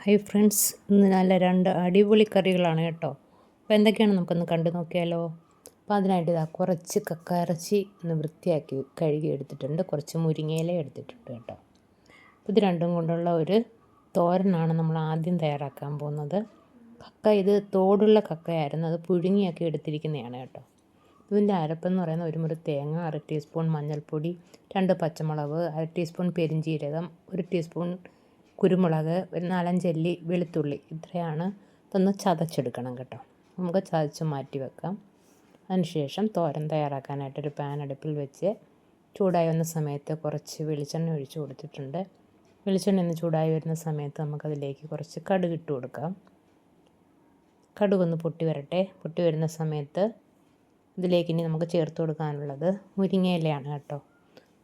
Hi friends, ഇന്ന് നല്ല രണ്ട് അടിപൊളി കറികളാണ് കേട്ടോ. അപ്പോൾ എന്തൊക്കെയാണ് നമുക്കൊന്ന് കണ്ടു നോക്കിയാലോ. അപ്പോൾ അതിനായിട്ട് ഇതാ കുറച്ച് കക്ക ഇറച്ചി ഒന്ന് വൃത്തിയാക്കി കഴുകി എടുത്തിട്ടുണ്ട്, കുറച്ച് മുരിങ്ങയില എടുത്തിട്ടുണ്ട് കേട്ടോ. അപ്പോൾ ഇത് രണ്ടും കൊണ്ടുള്ള ഒരു തോരനാണ് നമ്മൾ ആദ്യം തയ്യാറാക്കാൻ പോകുന്നത്. ഇത് തോടുള്ള കക്കയായിരുന്നു, അത് പുഴുങ്ങിയൊക്കെ എടുത്തിരിക്കുന്നതാണ് കേട്ടോ. ഇതിൻ്റെ അരപ്പെന്ന് പറയുന്ന ഒരു മുറി തേങ്ങ, 1/2 ടീസ്പൂൺ മഞ്ഞൾപ്പൊടി, 2 പച്ചമുളക്, 1/2 ടീസ്പൂൺ പെരിഞ്ചീരകം, 1 ടീസ്പൂൺ കുരുമുളക്, ഒരു 4-5 അല്ലി വെളുത്തുള്ളി. ഇത്രയാണ്. ഇതൊന്ന് ചതച്ചെടുക്കണം കേട്ടോ. നമുക്ക് ചതച്ച് മാറ്റി വെക്കാം. അതിനുശേഷം തോരൻ തയ്യാറാക്കാനായിട്ടൊരു പാൻ അടുപ്പിൽ വെച്ച് ചൂടായി വന്ന സമയത്ത് കുറച്ച് വെളിച്ചെണ്ണ ഒഴിച്ച് കൊടുത്തിട്ടുണ്ട്. വെളിച്ചെണ്ണ ഒന്ന് ചൂടായി വരുന്ന സമയത്ത് നമുക്കതിലേക്ക് കുറച്ച് കടുക് ഇട്ട് കൊടുക്കാം. കടുകൊന്ന് പൊട്ടി വരട്ടെ. പൊട്ടി വരുന്ന സമയത്ത് ഇതിലേക്ക് ഇനി നമുക്ക് ചേർത്ത് കൊടുക്കാനുള്ളത് മുരിങ്ങയിലയാണ് കേട്ടോ.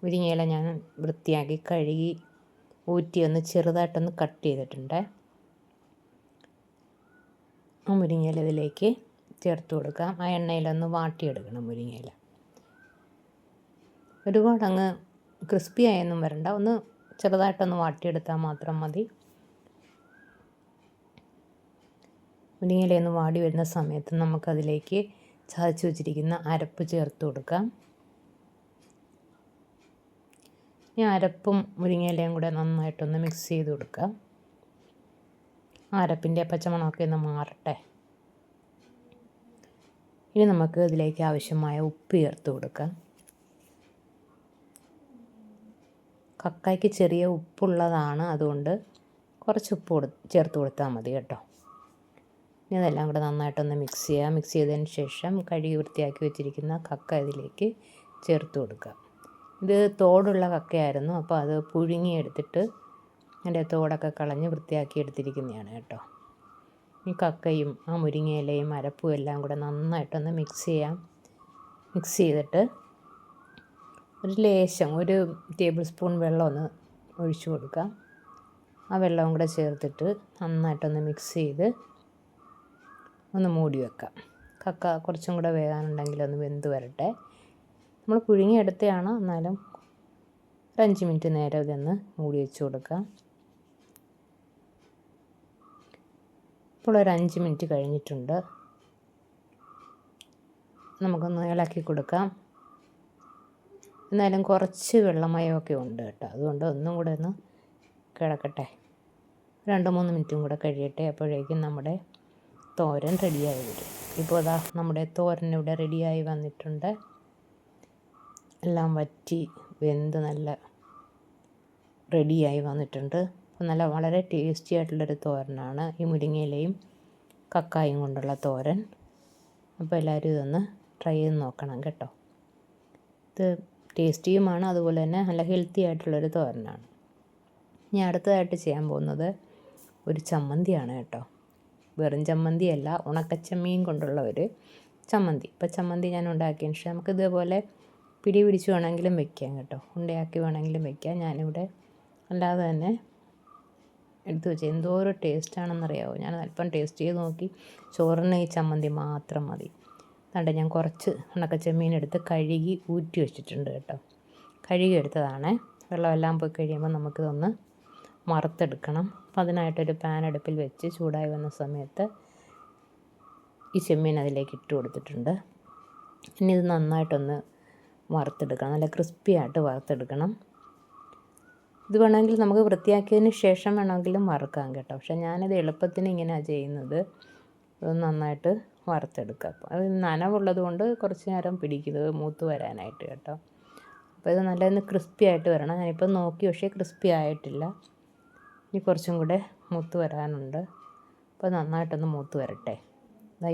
മുരിങ്ങയില ഞാൻ വൃത്തിയാക്കി കഴുകി ഊറ്റി ഒന്ന് ചെറുതായിട്ടൊന്ന് കട്ട് ചെയ്തിട്ടുണ്ട്. ആ മുരിങ്ങയില ഇതിലേക്ക് ചേർത്ത് കൊടുക്കാം. ആ എണ്ണയിലൊന്ന് വാട്ടിയെടുക്കണം മുരിങ്ങയില. ഒരുപാട് അങ്ങ് ക്രിസ്പി ആയൊന്നും വരണ്ട, ഒന്ന് ചെറുതായിട്ടൊന്ന് വാട്ടിയെടുത്താൽ മാത്രം മതി. മുരിങ്ങയിലയൊന്ന് വാടി വരുന്ന സമയത്ത് നമുക്കതിലേക്ക് ചതച്ച് വെച്ചിരിക്കുന്ന അരപ്പ് ചേർത്ത് കൊടുക്കാം. ഈ അരപ്പും മുരിങ്ങയിലയും കൂടെ നന്നായിട്ടൊന്ന് മിക്സ് ചെയ്ത് കൊടുക്കാം. അരപ്പിൻ്റെ പച്ചമണമൊക്കെ ഒന്ന് മാറട്ടെ. ഇനി നമുക്ക് ഇതിലേക്ക് ആവശ്യമായ ഉപ്പ് ചേർത്ത് കൊടുക്കാം. കക്കായ്ക്ക് ചെറിയ ഉപ്പുള്ളതാണ്, അതുകൊണ്ട് കുറച്ച് ഉപ്പ് ചേർത്ത് കൊടുത്താൽ മതി കേട്ടോ. ഇനി ഇതെല്ലാം കൂടെ നന്നായിട്ടൊന്ന് മിക്സ് ചെയ്യാം. മിക്സ് ചെയ്തതിന് ശേഷം കഴുകി വൃത്തിയാക്കി വെച്ചിരിക്കുന്ന കക്ക ഇതിലേക്ക് ചേർത്ത് കൊടുക്കാം. ഇത് തോടുള്ള കക്കയായിരുന്നു, അപ്പോൾ അത് പുഴുങ്ങിയെടുത്തിട്ട് അതിൻ്റെ തോടൊക്കെ കളഞ്ഞ് വൃത്തിയാക്കി എടുത്തിരിക്കുന്നതാണ് കേട്ടോ. ഈ കക്കയും ആ മുരിങ്ങയിലയും അരപ്പും എല്ലാം കൂടെ നന്നായിട്ടൊന്ന് മിക്സ് ചെയ്യാം. മിക്സ് ചെയ്തിട്ട് ഒരു ലേശം 1 ടേബിൾ സ്പൂൺ വെള്ളം ഒന്ന് ഒഴിച്ചു കൊടുക്കാം. ആ വെള്ളവും കൂടെ ചേർത്തിട്ട് നന്നായിട്ടൊന്ന് മിക്സ് ചെയ്ത് ഒന്ന് മൂടി വെക്കാം. കക്ക കുറച്ചും കൂടെ വേകാനുണ്ടെങ്കിൽ ഒന്ന് വെന്ത് വരട്ടെ. നമ്മൾ പുഴുങ്ങിയെടുത്തതാണ്, എന്നാലും ഒരു 5 മിനിറ്റ് നേരം ഇതൊന്ന് മൂടി വെച്ച് കൊടുക്കാം. ഇപ്പോൾ ഒരു 5 മിനിറ്റ് കഴിഞ്ഞിട്ടുണ്ട്. നമുക്കൊന്ന് ഇളക്കി കൊടുക്കാം. എന്നാലും കുറച്ച് വെള്ളമയമൊക്കെ ഉണ്ട് കേട്ടോ, അതുകൊണ്ട് ഒന്നും കൂടെ ഒന്ന് കിടക്കട്ടെ. 2-3 മിനിറ്റും കൂടെ കഴിയട്ടെ. അപ്പോഴേക്കും നമ്മുടെ തോരൻ റെഡിയായി വരും. ഇപ്പോൾ അതാ നമ്മുടെ തോരൻ ഇവിടെ റെഡിയായി വന്നിട്ടുണ്ട്. എല്ലാം വറ്റി വെന്ത് നല്ല റെഡിയായി വന്നിട്ടുണ്ട്. അപ്പോൾ നല്ല വളരെ ടേസ്റ്റി ആയിട്ടുള്ളൊരു തോരനാണ് ഈ മുരിങ്ങയിലയും കക്കായും കൊണ്ടുള്ള തോരൻ. അപ്പോൾ എല്ലാവരും ഇതൊന്ന് ട്രൈ ചെയ്ത് നോക്കണം കേട്ടോ. ഇത് ടേസ്റ്റിയുമാണ്, അതുപോലെ തന്നെ നല്ല ഹെൽത്തി ആയിട്ടുള്ളൊരു തോരനാണ്. ഇനി അടുത്തതായിട്ട് ചെയ്യാൻ പോകുന്നത് ഒരു ചമ്മന്തിയാണ് കേട്ടോ. വെറും ചമ്മന്തിയല്ല, ഉണക്കച്ചമ്മീൻ കൊണ്ടുള്ള ഒരു ചമ്മന്തി. ഇപ്പോൾ ചമ്മന്തി ഞാൻ ഉണ്ടാക്കിയതിന് ശേഷം നമുക്ക് ഇതേപോലെ പിടി പിടിച്ച് വേണമെങ്കിലും വെക്കാം കേട്ടോ, ഉണ്ടയാക്കി വേണമെങ്കിലും വെക്കാം. ഞാനിവിടെ അല്ലാതെ തന്നെ എടുത്ത് വെച്ച് എന്തോരം ടേസ്റ്റാണെന്നറിയാമോ. ഞാൻ അല്പം ടേസ്റ്റ് ചെയ്ത് നോക്കി. ചോറിന് ഈ ചമ്മന്തി മാത്രം മതി. അതുകൊണ്ട് ഞാൻ കുറച്ച് ഉണക്കച്ചമ്മീൻ എടുത്ത് കഴുകി ഊറ്റി വെച്ചിട്ടുണ്ട് കേട്ടോ. കഴുകി എടുത്തതാണ്. വെള്ളമെല്ലാം പോയി കഴിയുമ്പോൾ നമുക്കിതൊന്ന് വറുത്തെടുക്കണം. അപ്പോൾ അതിനായിട്ടൊരു പാൻ അടുപ്പിൽ വെച്ച് ചൂടായി വന്ന സമയത്ത് ഈ ചെമ്മീൻ അതിലേക്ക് ഇട്ട് കൊടുത്തിട്ടുണ്ട്. ഇനി ഇത് നന്നായിട്ടൊന്ന് വറുത്തെടുക്കണം, നല്ല ക്രിസ്പി ആയിട്ട് വറുത്തെടുക്കണം. ഇത് വേണമെങ്കിൽ നമുക്ക് വൃത്തിയാക്കിയതിന് ശേഷം വേണമെങ്കിലും വറുക്കാം കേട്ടോ. പക്ഷേ ഞാനിത് എളുപ്പത്തിന് ഇങ്ങനെയാണ് ചെയ്യുന്നത്. ഇത് നന്നായിട്ട് വറുത്തെടുക്കുക. അപ്പോൾ അത് നനവുള്ളത് കൊണ്ട് കുറച്ച് നേരം പിടിക്കുന്നത് മൂത്ത് വരാനായിട്ട് കേട്ടോ. അപ്പോൾ ഇത് നല്ലൊന്ന് ക്രിസ്പി ആയിട്ട് വരണം. ഞാനിപ്പോൾ നോക്കി, പക്ഷേ ക്രിസ്പി ആയിട്ടില്ല. ഇനി കുറച്ചും കൂടെ മൂത്ത് വരാനുണ്ട്. അപ്പോൾ നന്നായിട്ടൊന്ന് മൂത്ത് വരട്ടെ.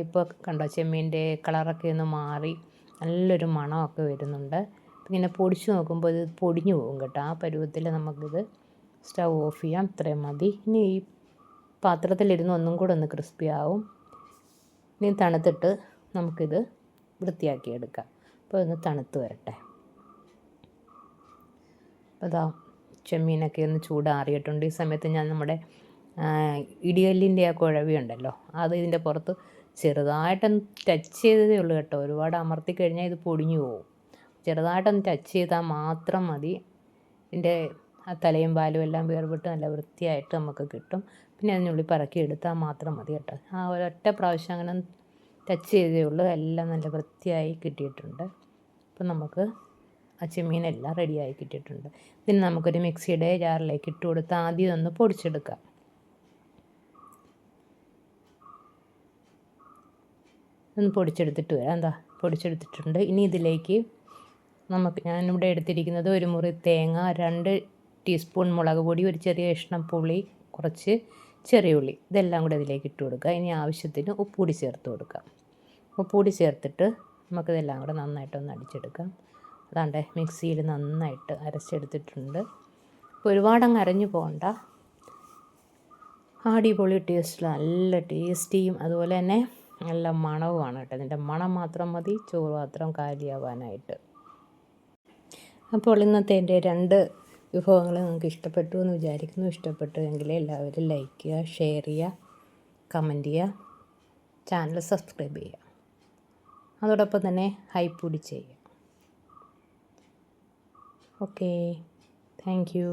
ഇപ്പോൾ കണ്ടോ, ചെമ്മീൻ്റെ കളറൊക്കെ ഒന്ന് മാറി നല്ലൊരു മണമൊക്കെ വരുന്നുണ്ട്. ഇങ്ങനെ പൊടിച്ച് നോക്കുമ്പോൾ ഇത് പൊടിഞ്ഞു പോകും കേട്ടോ. ആ പരുവത്തിൽ നമുക്കിത് സ്റ്റൗ ഓഫ് ചെയ്യാം. ഇത്രയും മതി. ഇനി ഈ പാത്രത്തിലിരുന്ന് ഒന്നും കൂടെ ഒന്ന് ക്രിസ്പി ആവും. ഇനി തണുത്തിട്ട് നമുക്കിത് വൃത്തിയാക്കിയെടുക്കാം. അപ്പോൾ ഒന്ന് തണുത്ത് വരട്ടെ. അപ്പോൾ അതാ ചെമ്മീനൊക്കെ ഒന്ന് ചൂടാറിയിട്ടുണ്ട്. ഈ സമയത്ത് ഞാൻ നമ്മുടെ ഇടികല്ലിൻ്റെ ആ കുഴവി ഉണ്ടല്ലോ, അത് ഇതിൻ്റെ പുറത്ത് ചെറുതായിട്ടൊന്ന് ടച്ച് ചെയ്തതേ ഉള്ളൂ കേട്ടോ. ഒരുപാട് അമർത്തി കഴിഞ്ഞാൽ ഇത് പൊടിഞ്ഞു പോകും. ചെറുതായിട്ടൊന്ന് ടച്ച് ചെയ്താൽ മാത്രം മതി. ഇതിൻ്റെ ആ തലയും പാലും എല്ലാം വേർപെട്ട് നല്ല വൃത്തിയായിട്ട് നമുക്ക് കിട്ടും. പിന്നെ അതിനുള്ളിൽ പറക്കി എടുത്താൽ മാത്രം മതി കേട്ടോ. ആ ഒരൊറ്റ പ്രാവശ്യം അങ്ങനെ ടച്ച് ചെയ്തേ ഉള്ളൂ, എല്ലാം നല്ല വൃത്തിയായി കിട്ടിയിട്ടുണ്ട്. അപ്പം നമുക്ക് ആ ചെമ്മീനെല്ലാം റെഡിയായി കിട്ടിയിട്ടുണ്ട്. ഇതിന് നമുക്കൊരു മിക്സിയുടെ ജാറിലേക്ക് ഇട്ട് കൊടുത്ത് ആദ്യം ഒന്ന് പൊടിച്ചെടുക്കാം. ഒന്ന് പൊടിച്ചെടുത്തിട്ട് വരാം. എന്താ പൊടിച്ചെടുത്തിട്ടുണ്ട്. ഇനി ഇതിലേക്ക് ഞാനിവിടെ എടുത്തിരിക്കുന്നത് ഒരു മുറി തേങ്ങ, 2 ടീസ്പൂൺ മുളക് പൊടി, ഒരു ചെറിയ കഷ്ണം പുളി, കുറച്ച് ചെറിയ ഉള്ളി, ഇതെല്ലാം കൂടെ ഇതിലേക്ക് ഇട്ട് കൊടുക്കുക. ഇനി ആവശ്യത്തിന് ഉപ്പുകൂടി ചേർത്ത് കൊടുക്കാം. ഉപ്പുകൂടി ചേർത്തിട്ട് നമുക്കിതെല്ലാം കൂടെ നന്നായിട്ടൊന്ന് അടിച്ചെടുക്കാം. അതാണ്ട് മിക്സിയിൽ നന്നായിട്ട് അരച്ചെടുത്തിട്ടുണ്ട്. അപ്പോൾ ഒരുപാടങ്ങ് അരഞ്ഞു പോകണ്ട. അടിപൊളി ടേസ്റ്റ്, നല്ല ടേസ്റ്റിയും അതുപോലെ തന്നെ നല്ല മണവുമാണ് കേട്ടോ. ഇതിൻ്റെ മണം മാത്രം മതി ചോറ് പാത്രം കാലിയാവാനായിട്ട്. അപ്പോൾ ഇന്നത്തെ എൻ്റെ 2 വിഭവങ്ങൾ നിങ്ങൾക്ക് ഇഷ്ടപ്പെട്ടു എന്ന് വിചാരിക്കുന്നു. ഇഷ്ടപ്പെട്ടു എങ്കിൽ എല്ലാവരും ലൈക്ക് ചെയ്യുക, ഷെയർ ചെയ്യുക, കമൻറ്റ് ചെയ്യുക, ചാനൽ സബ്സ്ക്രൈബ് ചെയ്യുക. അതോടൊപ്പം തന്നെ ഹൈപ്പ് കൂടി ചെയ്യുക. Okay, thank you.